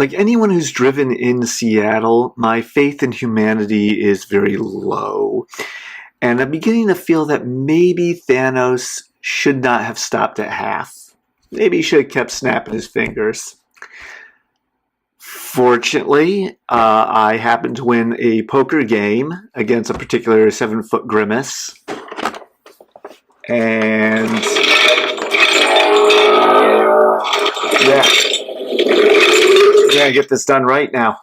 like anyone who's driven in Seattle, my faith in humanity is very low. And I'm beginning to feel that maybe Thanos should not have stopped at half. Maybe he should have kept snapping his fingers. Fortunately, I happened to win a poker game against a particular 7-foot grimace. And yeah, we're going to get this done right now.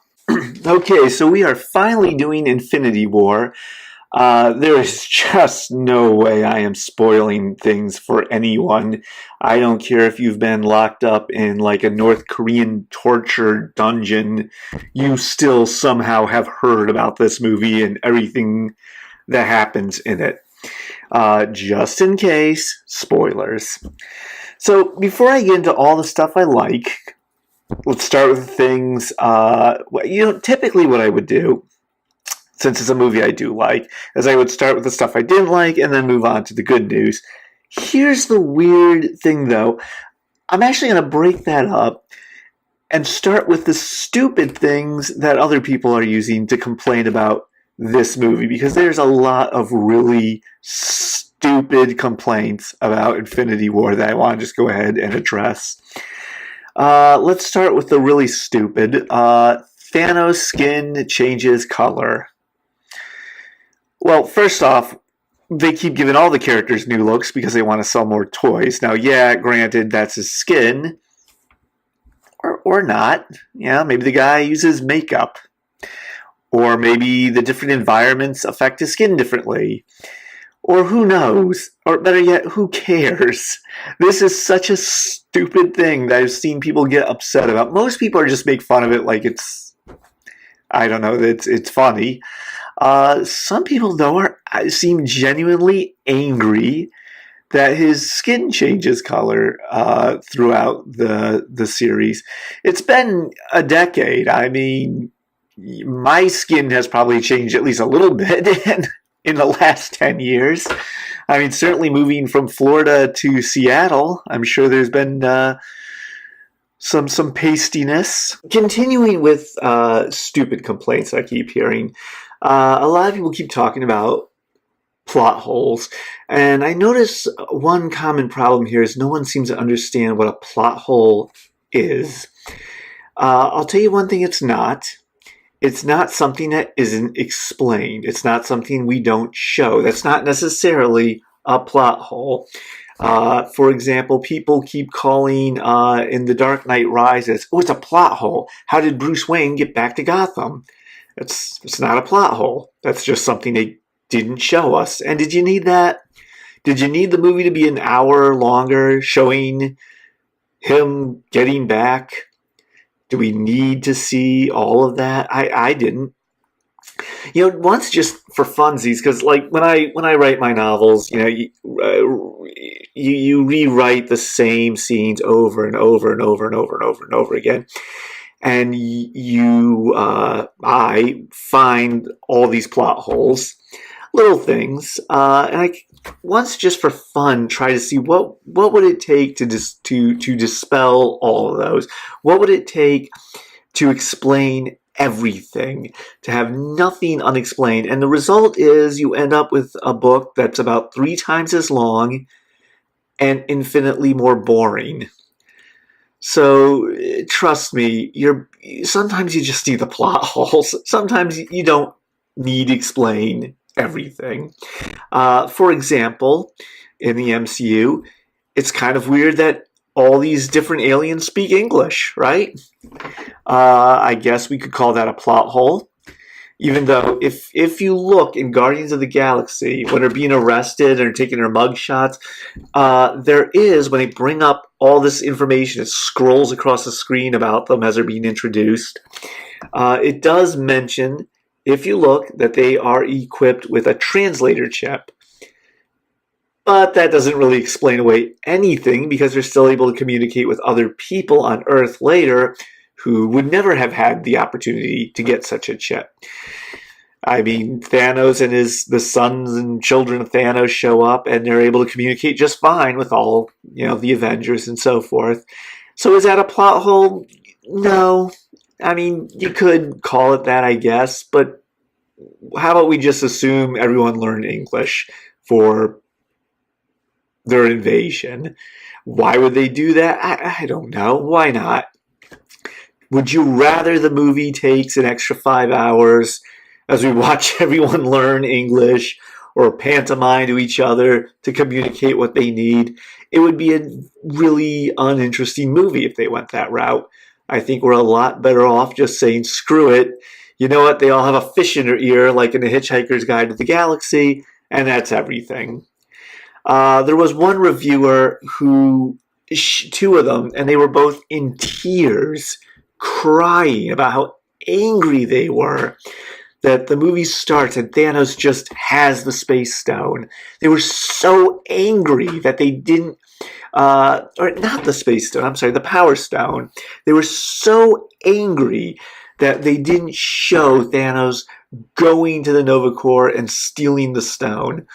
Okay, so we are finally doing Infinity War. There is just no way I am spoiling things for anyone. I don't care if you've been locked up in like a North Korean torture dungeon. You still somehow have heard about this movie and everything that happens in it. Just in case, spoilers. So before I get into all the stuff I like, let's start with things, typically what I would do, since it's a movie I do like, is I would start with the stuff I didn't like and then move on to the good news. Here's the weird thing, though. I'm actually going to break that up and start with the stupid things that other people are using to complain about this movie, because there's a lot of really stupid complaints about Infinity War that I want to just go ahead and address. Let's start with the really stupid. Thanos' skin changes color. Well, first off, they keep giving all the characters new looks because they want to sell more toys. Now, yeah, granted, that's his skin. Or not. Yeah, maybe the guy uses makeup. Or maybe the different environments affect his skin differently. Or who knows? Or better yet, who cares? This is such a stupid thing that I've seen people get upset about. Most people are just make fun of it like it's, I don't know, it's funny. Some people, though, seem genuinely angry that his skin changes color throughout the series. It's been a decade. I mean, my skin has probably changed at least a little bit in the last 10 years. I mean, certainly moving from Florida to Seattle, I'm sure there's been some pastiness. Continuing with stupid complaints I keep hearing. A lot of people keep talking about plot holes. And I notice one common problem here is no one seems to understand what a plot hole is. I'll tell you one thing it's not. It's not something that isn't explained. It's not something we don't show. That's not necessarily a plot hole. For example, people keep calling in The Dark Knight Rises, oh, it's a plot hole. How did Bruce Wayne get back to Gotham? It's not a plot hole. That's just something they didn't show us. And did you need that? Did you need the movie to be an hour longer showing him getting back? Do we need to see all of that? I didn't. You know, once just for funsies, because like when I write my novels, you know, you rewrite the same scenes over and over and over and over and over and over again, and I find all these plot holes, little things, and I once just for fun try to see what would it take to dispel all of those. What would it take to explain everything, to have nothing unexplained? And the result is you end up with a book that's about 3 times as long and infinitely more boring. So trust me, sometimes you just need the plot holes. Sometimes you don't need to explain everything. For example, in the MCU, it's kind of weird that all these different aliens speak English, right? I guess we could call that a plot hole. Even though if you look in Guardians of the Galaxy, when they're being arrested and taking their mugshots, there is, when they bring up all this information, it scrolls across the screen about them as they're being introduced. It does mention, if you look, that they are equipped with a translator chip. But that doesn't really explain away anything, because they're still able to communicate with other people on Earth later who would never have had the opportunity to get such a chip. I mean, Thanos and the sons and children of Thanos show up, and they're able to communicate just fine with all, the Avengers and so forth. So is that a plot hole? No. I mean, you could call it that, I guess, but how about we just assume everyone learned English for their invasion? Why would they do that? I don't know. Why not? Would you rather the movie takes an extra 5 hours as we watch everyone learn English or pantomime to each other to communicate what they need? It would be a really uninteresting movie if they went that route. I think we're a lot better off just saying, screw it. You know what? They all have a fish in their ear, like in The Hitchhiker's Guide to the Galaxy, and that's everything. There was one reviewer who, two of them, and they were both in tears, crying about how angry they were that the movie starts and Thanos just has the Space Stone. They were so angry that they didn't, or not the Space Stone, I'm sorry, the Power Stone. They were so angry that they didn't show Thanos going to the Nova Corps and stealing the stone.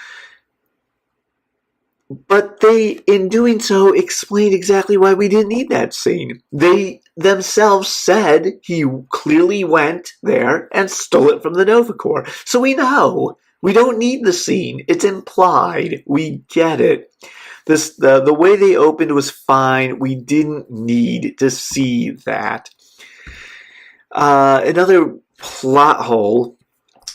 But they, in doing so, explained exactly why we didn't need that scene. They themselves said he clearly went there and stole it from the Nova Corps. So we know. We don't need the scene. It's implied. We get it. The way they opened was fine. We didn't need to see that. Another plot hole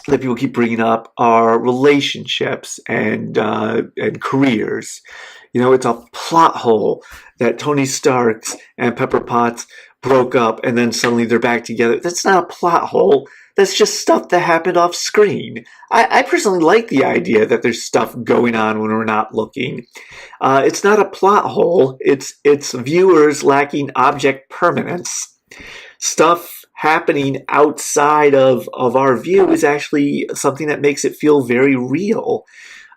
that people keep bringing up are relationships and careers. You know, it's a plot hole that Tony Stark's and Pepper Potts broke up and then suddenly they're back together. That's not a plot hole. That's just stuff that happened off screen. I personally like the idea that there's stuff going on when we're not looking. It's not a plot hole. It's viewers lacking object permanence. Stuff happening outside of our view is actually something that makes it feel very real.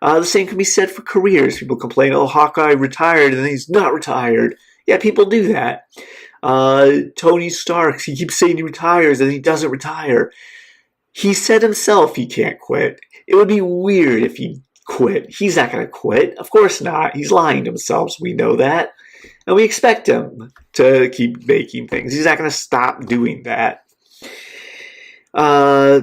The same can be said for careers. People complain, oh, Hawkeye retired and then he's not retired. Yeah, people do that. Tony Stark, he keeps saying he retires and he doesn't retire. He said himself he can't quit. It would be weird if he quit. He's not going to quit. Of course not. He's lying to himself, so we know that. And we expect him to keep making things. He's not going to stop doing that. I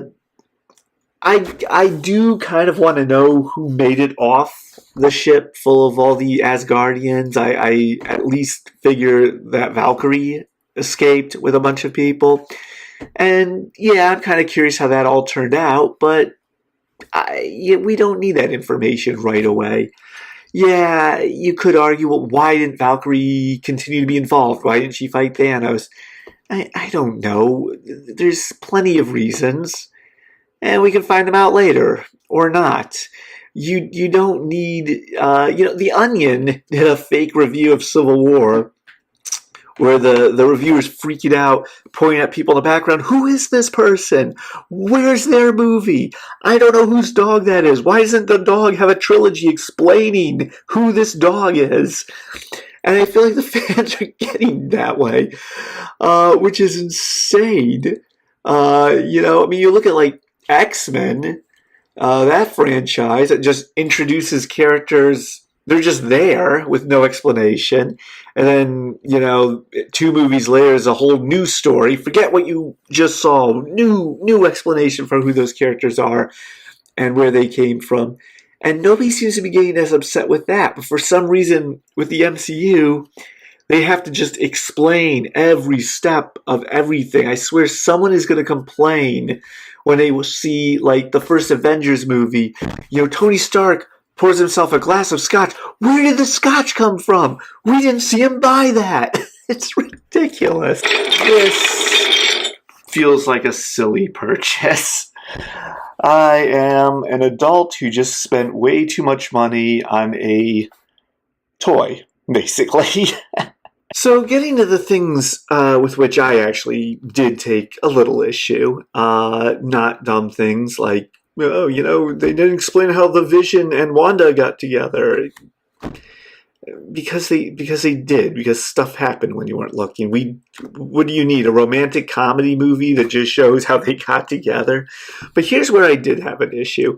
do kind of want to know who made it off the ship full of all the Asgardians. I at least figure that Valkyrie escaped with a bunch of people. And yeah, I'm kind of curious how that all turned out, but we don't need that information right away. Yeah, you could argue, well, why didn't Valkyrie continue to be involved? Why didn't she fight Thanos? I don't know. There's plenty of reasons. And we can find them out later. Or not. You don't need... The Onion did a fake review of Civil War where the reviewers freaking out, pointing at people in the background. Who is this person? Where's their movie? I don't know whose dog that is. Why doesn't the dog have a trilogy explaining who this dog is? And I feel like the fans are getting that way, which is insane. You look at like X-Men, that franchise that just introduces characters. They're just there with no explanation. And then, 2 movies later is a whole new story. Forget what you just saw. New explanation for who those characters are and where they came from. And nobody seems to be getting as upset with that. But for some reason, with the MCU, they have to just explain every step of everything. I swear someone is going to complain when they will see, like, the first Avengers movie. Tony Stark pours himself a glass of scotch. Where did the scotch come from? We didn't see him buy that. It's ridiculous. This feels like a silly purchase. I am an adult who just spent way too much money on a toy, basically. So getting to the things with which I actually did take a little issue, not dumb things like, they didn't explain how the Vision and Wanda got together. Because they did. Because stuff happened when you weren't looking. What do you need? A romantic comedy movie that just shows how they got together? But here's where I did have an issue.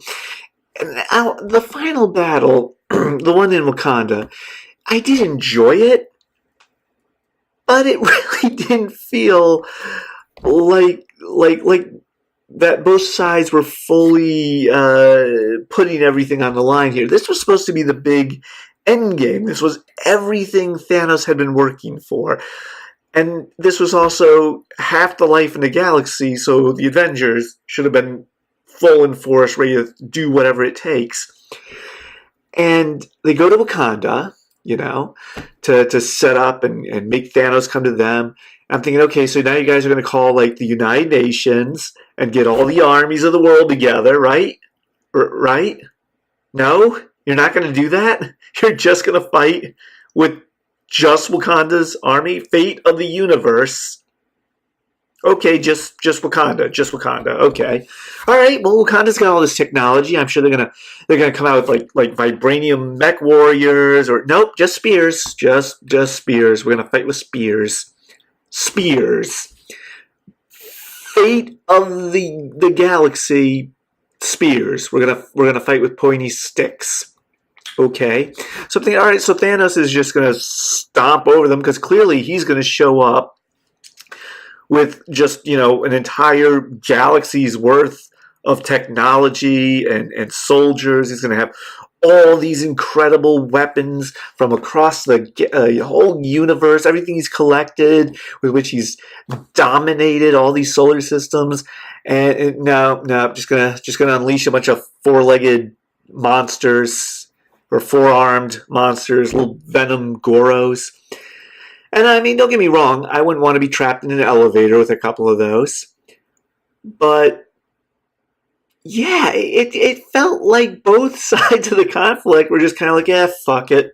Now, the final battle, the one in Wakanda, I did enjoy it. But it really didn't feel like that both sides were fully putting everything on the line here. This was supposed to be the big end game. This was everything Thanos had been working for. And this was also half the life in the galaxy, so the Avengers should have been full in force, ready to do whatever it takes. And they go to Wakanda, to set up and make Thanos come to them. I'm thinking, okay, so now you guys are going to call like the United Nations and get all the armies of the world together, right? Right? No? You're not going to do that? You're just going to fight with just Wakanda's army? Fate of the universe. Okay, just Wakanda. Okay. All right. Well, Wakanda's got all this technology. I'm sure they're gonna come out with like vibranium mech warriors, or nope, just spears. Just spears. We're gonna fight with spears. Spears. Fate of the galaxy. Spears. We're gonna fight with pointy sticks. Okay. So I'm thinking, all right. So Thanos is just gonna stomp over them because clearly he's gonna show up with just, an entire galaxy's worth of technology and soldiers. He's going to have all these incredible weapons from across the whole universe, everything he's collected, with which he's dominated all these solar systems. And no, just gonna unleash a bunch of four-legged monsters, or four-armed monsters, little venom Goros. And I mean, don't get me wrong, I wouldn't want to be trapped in an elevator with a couple of those. But yeah, it felt like both sides of the conflict were just kind of like, fuck it.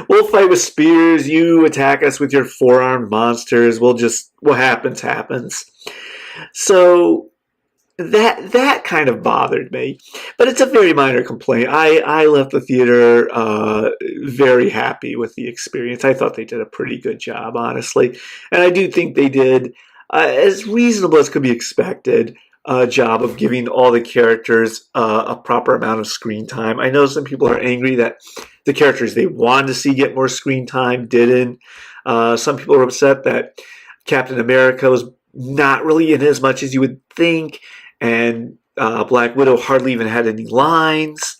We'll fight with spears, you attack us with your four-armed monsters, what happens. So that kind of bothered me, but it's a very minor complaint. I left the theater very happy with the experience. I thought they did a pretty good job, honestly, and I do think they did as reasonable as could be expected a job of giving all the characters a proper amount of screen time. I know some people are angry that the characters they wanted to see get more screen time didn't. Some people are upset that Captain America was not really in as much as you would think. And Black Widow hardly even had any lines.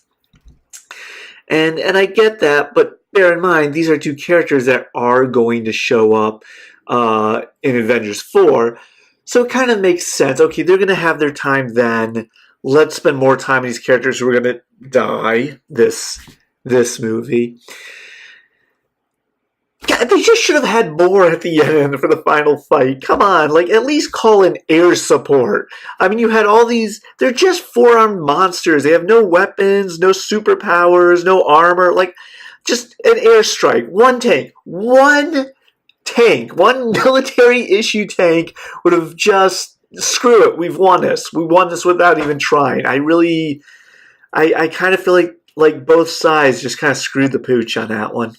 And I get that, but bear in mind, these are two characters that are going to show up in Avengers 4. So it kind of makes sense. Okay, they're going to have their time then. Let's spend more time on these characters who are going to die this movie. God, they just should have had more at the end for the final fight. Come on, at least call in air support. I mean, you had all these, they're just four-armed monsters. They have no weapons, no superpowers, no armor. Just an airstrike. One military-issue tank would have just, screw it, we've won this. We won this without even trying. I kind of feel like both sides just kind of screwed the pooch on that one.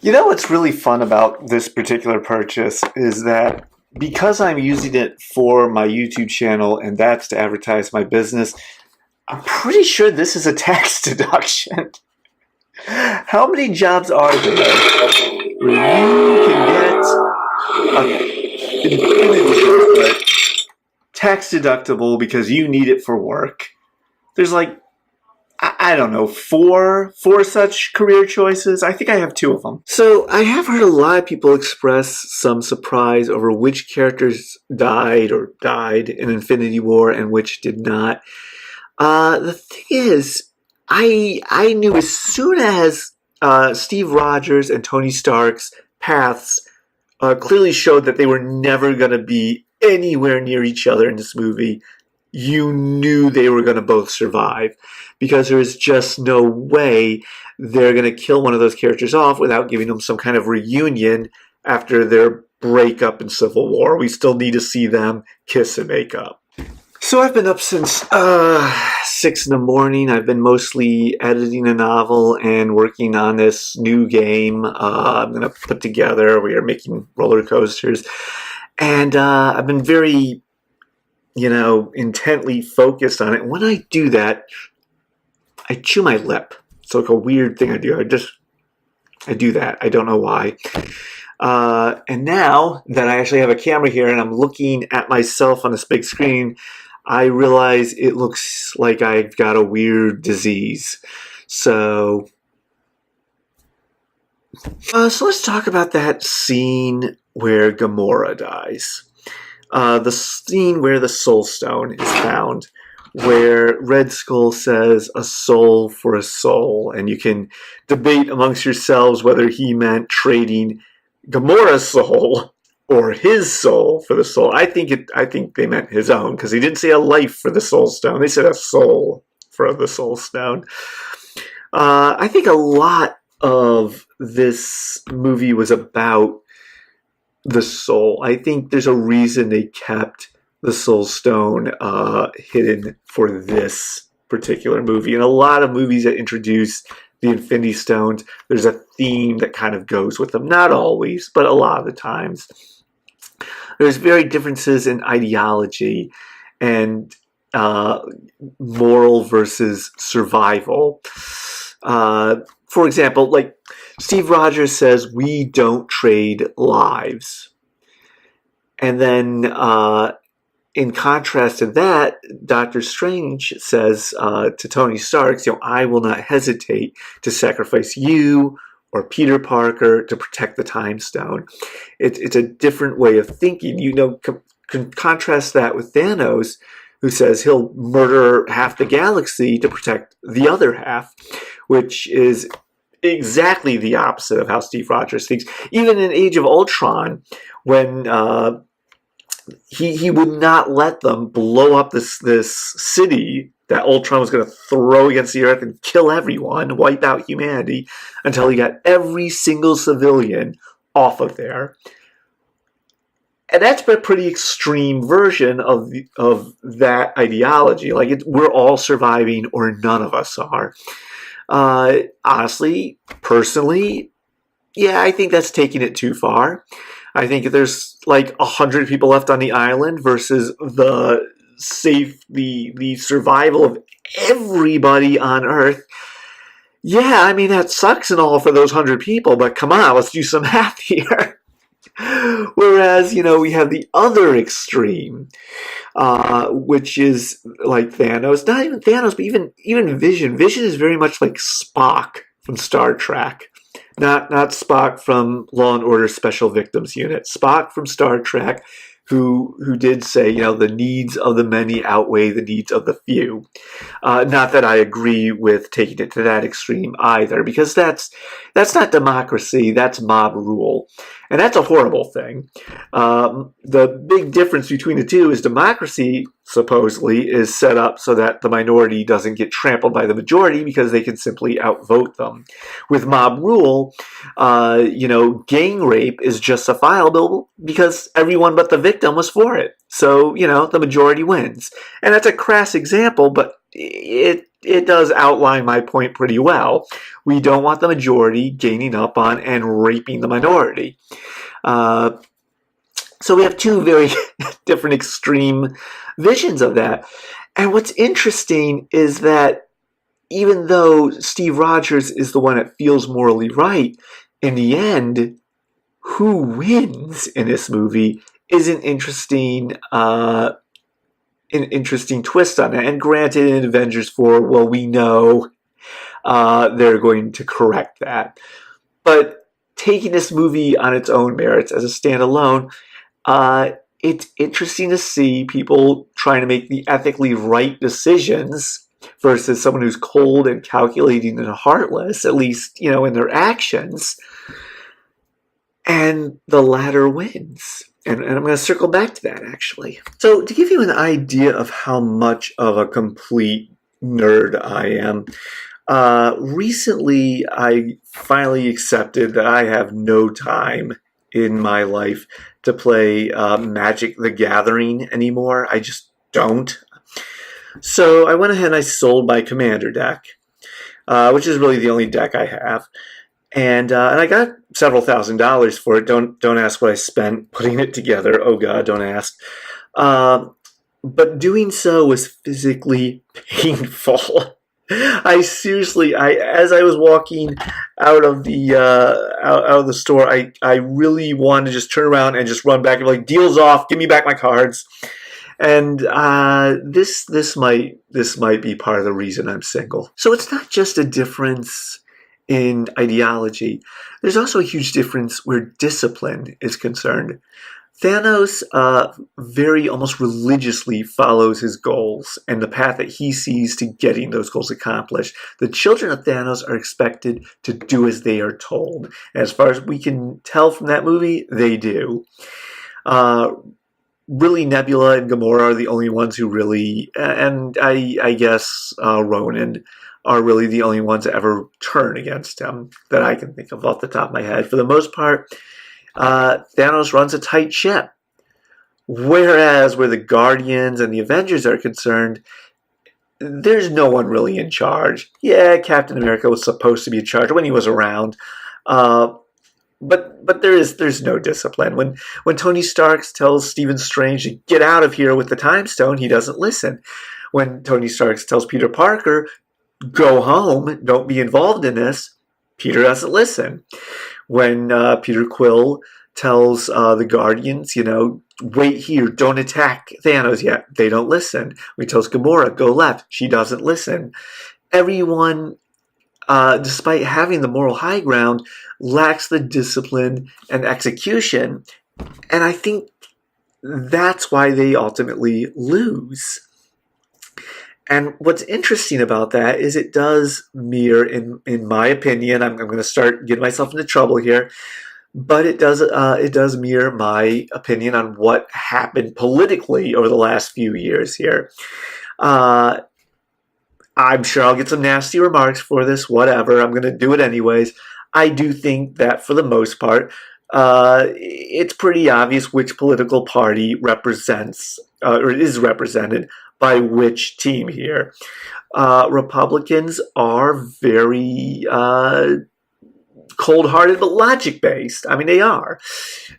You know what's really fun about this particular purchase is that because I'm using it for my YouTube channel and that's to advertise my business, I'm pretty sure this is a tax deduction. How many jobs are there where you can get tax deductible because you need it for work? There's I don't know, four such career choices. I think I have 2 of them. So I have heard a lot of people express some surprise over which characters died in Infinity War and which did not. The thing is, I knew as soon as Steve Rogers and Tony Stark's paths clearly showed that they were never going to be anywhere near each other in this movie, you knew they were going to both survive, because there is just no way they're going to kill one of those characters off without giving them some kind of reunion after their breakup in Civil War. We still need to see them kiss and make up. So I've been up since 6 in the morning. I've been mostly editing a novel and working on this new game I'm going to put together. We are making roller coasters. And I've been very intently focused on it. When I do that, I chew my lip. It's like a weird thing I do. I do that. I don't know why. And now that I actually have a camera here and I'm looking at myself on this big screen, I realize it looks like I've got a weird disease. So let's talk about that scene where Gamora dies. The scene where the Soul Stone is found, where Red Skull says, "A soul for a soul," and you can debate amongst yourselves whether he meant trading Gamora's soul or his soul for the soul. I think they meant his own, because he didn't say a life for the Soul Stone. They said a soul for the Soul Stone. I think a lot of this movie was about the soul. I think there's a reason they kept the Soul Stone hidden for this particular movie. In a lot of movies that introduce the Infinity Stones, there's a theme that kind of goes with them. Not always, but a lot of the times. There's very differences in ideology and moral versus survival. For example, like Steve Rogers says, "We don't trade lives." And then in contrast to that, Doctor Strange says to Tony Stark, "I will not hesitate to sacrifice you or Peter Parker to protect the Time Stone." It's a different way of thinking. Contrast that with Thanos, who says he'll murder half the galaxy to protect the other half, which is exactly the opposite of how Steve Rogers thinks. Even in Age of Ultron, when he would not let them blow up this city that Ultron was going to throw against the earth and kill everyone, wipe out humanity, until he got every single civilian off of there. And that's a pretty extreme version of that ideology. Like, we're all surviving or none of us are. Honestly, personally, yeah, I think that's taking it too far. I think if there's like 100 people left on the island versus the survival of everybody on Earth, yeah, I mean, that sucks and all for those 100 people, but come on, let's do some math here. Whereas, we have the other extreme, which is like Thanos. Not even Thanos, but even Vision. Vision is very much like Spock from Star Trek. Not Spock from Law and Order Special Victims Unit. Spock from Star Trek, who did say, the needs of the many outweigh the needs of the few. Not that I agree with taking it to that extreme either, because that's not democracy, that's mob rule. And that's a horrible thing. The big difference between the two is democracy, supposedly, is set up so that the minority doesn't get trampled by the majority because they can simply outvote them. With mob rule, gang rape is justifiable because everyone but the victim was for it. So, the majority wins. And that's a crass example, but it does outline my point pretty well. We don't want the majority gaining up on and raping the minority. So we have two very different extreme visions of that. And what's interesting is that even though Steve Rogers is the one that feels morally right, in the end, who wins in this movie is an interesting twist on it. And granted, in Avengers 4, well, we know they're going to correct that. But taking this movie on its own merits as a standalone, it's interesting to see people trying to make the ethically right decisions versus someone who's cold and calculating and heartless, at least, in their actions. And the latter wins. And I'm going to circle back to that, actually. So to give you an idea of how much of a complete nerd I am, recently I finally accepted that I have no time in my life to play Magic the Gathering anymore. I just don't. So I went ahead and I sold my Commander deck, which is really the only deck I have. And I got several $1,000s for it. Don't ask what I spent putting it together. Oh God, don't ask. But doing so was physically painful. I seriously, as I was walking out of the out of the store, I really wanted to just turn around and just run back and be like, "Deal's off! Give me back my cards." And this might be part of the reason I'm single. So it's not just a difference in ideology. There's also a huge difference where discipline is concerned. Thanos very almost religiously follows his goals and the path that he sees to getting those goals accomplished. The children of Thanos are expected to do as they are told. As far as we can tell from that movie, they do. Really, Nebula and Gamora are the only ones who really, and I guess Ronan are really the only ones that ever turn against him that I can think of off the top of my head. For the most part, Thanos runs a tight ship. Whereas where the Guardians and the Avengers are concerned, there's no one really in charge. Yeah, Captain America was supposed to be in charge when he was around. But there's no discipline. When Tony Stark tells Stephen Strange to get out of here with the Time Stone, he doesn't listen. When Tony Stark tells Peter Parker, go home, don't be involved in this, Peter doesn't listen. When Peter Quill tells the Guardians, wait here, don't attack Thanos yet, they don't listen. When he tells Gamora, go left, she doesn't listen. Everyone, despite having the moral high ground, lacks the discipline and execution. And I think that's why they ultimately lose. And what's interesting about that is it does mirror, in my opinion, I'm going to start getting myself into trouble here, but it does mirror my opinion on what happened politically over the last few years here. I'm sure I'll get some nasty remarks for this, whatever. I'm going to do it anyways. I do think that for the most part, it's pretty obvious which political party represents or is represented by which team here. Republicans are very cold-hearted but logic-based. I mean, they are.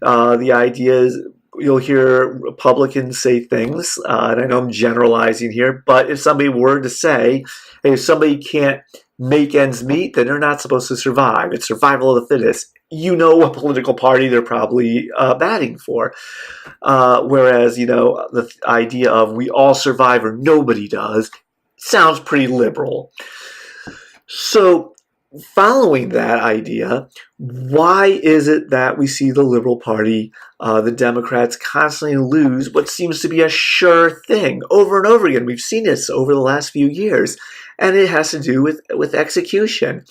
The idea is you'll hear Republicans say things, and I know I'm generalizing here, but if somebody were to say, hey, if somebody can't make ends meet, then they're not supposed to survive. It's survival of the fittest. You know what political party they're probably batting for. Whereas, the idea of we all survive or nobody does sounds pretty liberal. So, following that idea, why is it that we see the Liberal Party, the Democrats, constantly lose what seems to be a sure thing over and over again? We've seen this over the last few years, and it has to do with execution.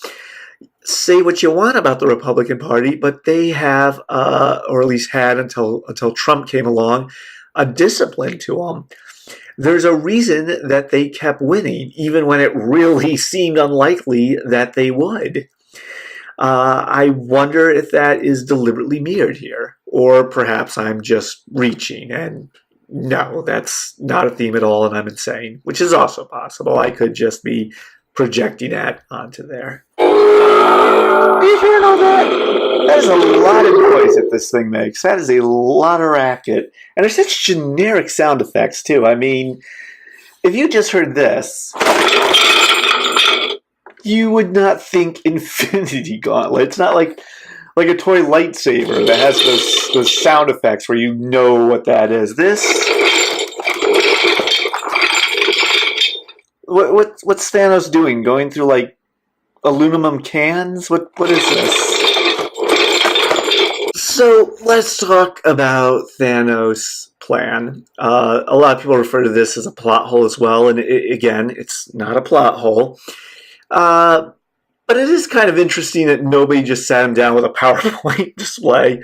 Say what you want about the Republican Party, but they have, or at least had until Trump came along, a discipline to them. There's a reason that they kept winning, even when it really seemed unlikely that they would. I wonder if that is deliberately mirrored here, or perhaps I'm just reaching, and no, that's not a theme at all, and I'm insane, which is also possible. I could just be projecting that onto there. Do you hear all that? That is a lot of noise that this thing makes. That is a lot of racket. And there's such generic sound effects, too. I mean, if you just heard this, you would not think Infinity Gauntlet. It's not like a toy lightsaber that has those sound effects where you know what that is. This... What's Thanos doing? Going through, like, aluminum cans? What is this? So let's talk about Thanos' plan. A lot of people refer to this as a plot hole as well, and again, it's not a plot hole. But it is kind of interesting that nobody just sat him down with a PowerPoint display,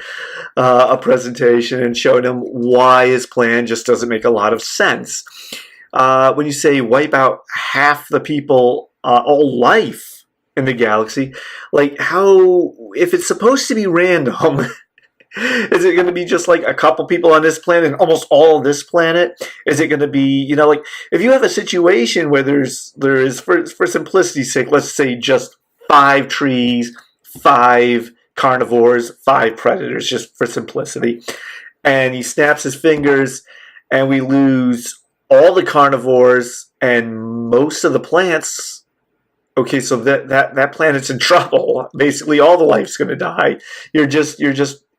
a presentation, and showed him why his plan just doesn't make a lot of sense. When you say wipe out half the people, all life in the galaxy, like how, if it's supposed to be random, is it going to be just like a couple people on this planet and almost all of this planet? Is it going to be, like if you have a situation where there is, for simplicity's sake, let's say just 5 trees, 5 carnivores, 5 predators, just for simplicity, and he snaps his fingers and we lose all the carnivores and most of the plants, okay, so that planet's in trouble. Basically, all the life's going to die. You're just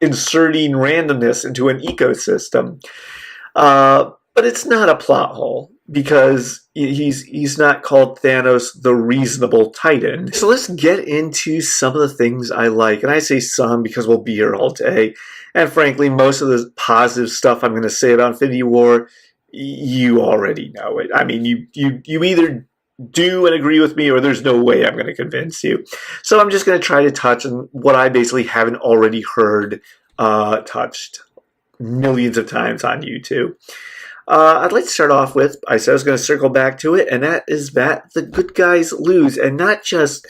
inserting randomness into an ecosystem. But it's not a plot hole because he's not called Thanos the reasonable Titan. So let's get into some of the things I like. And I say some because we'll be here all day. And frankly, most of the positive stuff I'm going to say about Infinity War, you already know it. I mean, you either do and agree with me, or there's no way I'm going to convince you. So I'm just going to try to touch on what I basically haven't already heard touched millions of times on YouTube. I'd like to start off with, I said I was going to circle back to it, and that is that the good guys lose, and not just,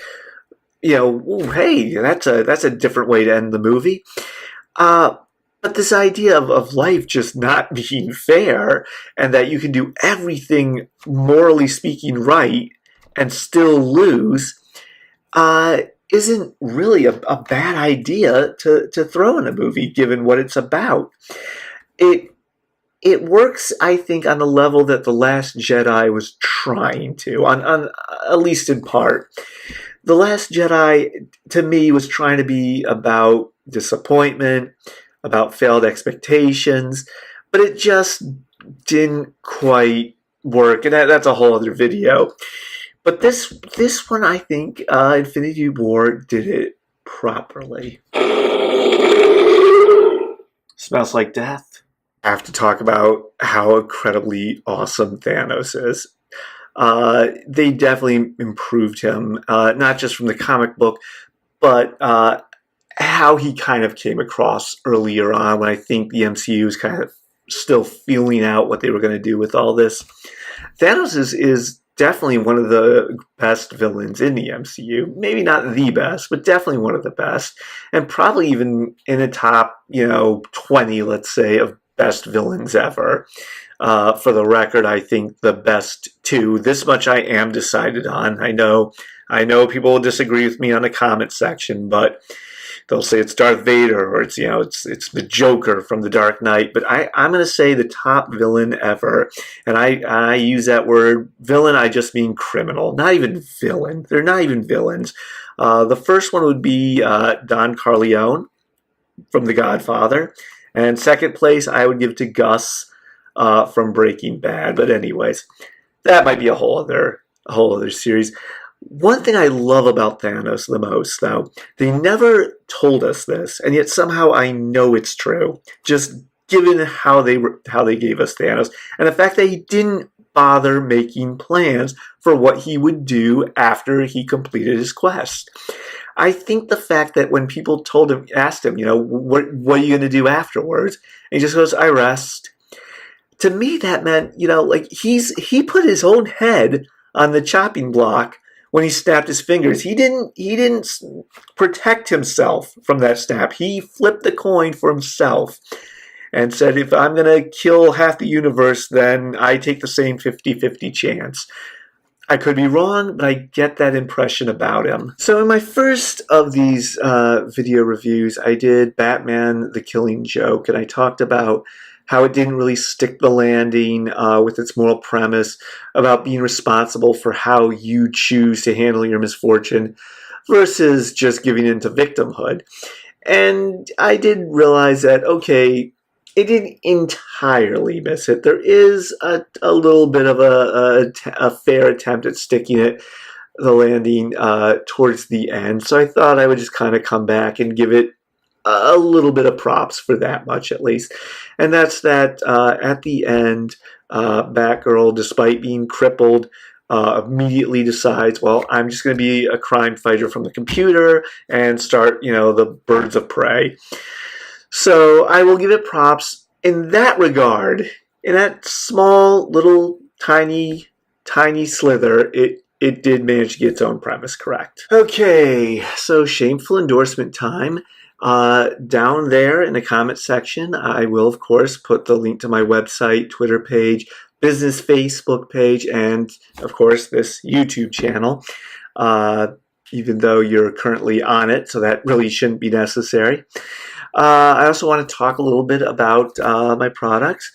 ooh, hey, that's a different way to end the movie. But this idea of life just not being fair, and that you can do everything morally speaking right and still lose, isn't really a bad idea to throw in a movie, given what it's about. It works, I think, on the level that The Last Jedi was trying to, on at least in part. The Last Jedi, to me, was trying to be about disappointment, about failed expectations, but it just didn't quite work, and that's a whole other video. But this one, I think, Infinity War did it properly. Smells like death. I have to talk about how incredibly awesome Thanos is. They definitely improved him, not just from the comic book, but how he kind of came across earlier on, when I think the MCU was kind of still feeling out what they were going to do with all this. Thanos is definitely one of the best villains in the MCU. Maybe not the best, but definitely one of the best. And probably even in the top, 20, let's say, of best villains ever. For the record, I think the best two. This much I am decided on. I know people will disagree with me on the comment section, but they'll say it's Darth Vader, or it's the Joker from The Dark Knight. But I'm going to say the top villain ever, and I use that word villain. I just mean criminal, not even villain. They're not even villains. The first one would be Don Corleone from The Godfather. And second place, I would give to Gus from Breaking Bad. But anyways, that might be a whole other series. One thing I love about Thanos the most, though, they never told us this, and yet somehow I know it's true, just given how they gave us Thanos, and the fact that he didn't bother making plans for what he would do after he completed his quest. I think the fact that when people asked him, what are you going to do afterwards? And he just goes, I rest. To me, that meant, he put his own head on the chopping block when he snapped his fingers. He didn't protect himself from that snap. He flipped the coin for himself and said, if I'm going to kill half the universe, then I take the same 50-50 chance. I could be wrong, but I get that impression about him. So in my first of these video reviews, I did Batman the Killing Joke, and I talked about how it didn't really stick the landing with its moral premise about being responsible for how you choose to handle your misfortune versus just giving in to victimhood. And I did realize that, okay, it didn't entirely miss it. There is a little bit of a fair attempt at sticking the landing towards the end. So I thought I would just kind of come back and give it a little bit of props for that much, at least. And that's that at the end, Batgirl, despite being crippled, immediately decides, well, I'm just going to be a crime fighter from the computer and start, the birds of prey. So I will give it props in that regard. In that small, little, tiny slither, it did manage to get its own premise correct. Okay, so shameful endorsement time. Down there in the comment section, I will, of course, put the link to my website, Twitter page, business Facebook page, and, of course, this YouTube channel, even though you're currently on it, so that really shouldn't be necessary. I also want to talk a little bit about my products.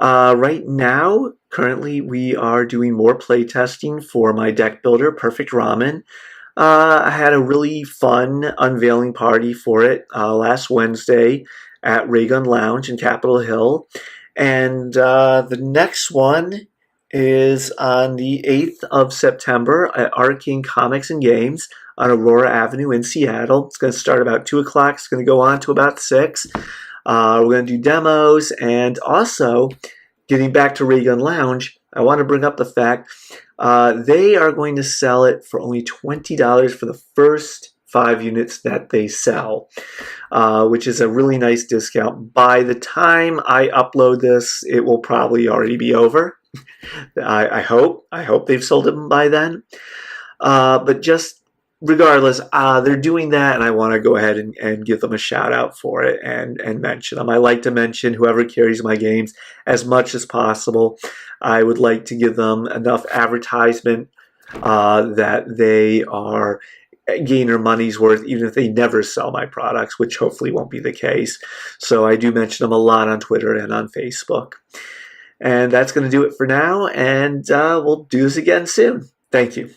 Right now, currently we are doing more playtesting for my deck builder, Perfect Ramen. I had a really fun unveiling party for it last Wednesday at Raygun Lounge in Capitol Hill. And the next one is on the 8th of September at Arcane Comics and Games on Aurora Avenue in Seattle. It's going to start about 2 o'clock. It's going to go on to about 6. We're going to do demos, and also, getting back to Raygun Lounge, I want to bring up the fact they are going to sell it for only $20 for the first 5 units that they sell, which is a really nice discount. By the time I upload this, it will probably already be over. I hope they've sold them by then. But just regardless, they're doing that, and I want to go ahead and give them a shout out for it and mention them. I like to mention whoever carries my games as much as possible. I would like to give them enough advertisement that they are getting their money's worth, even if they never sell my products, which hopefully won't be the case. So I do mention them a lot on Twitter and on Facebook. And that's going to do it for now, and we'll do this again soon. Thank you.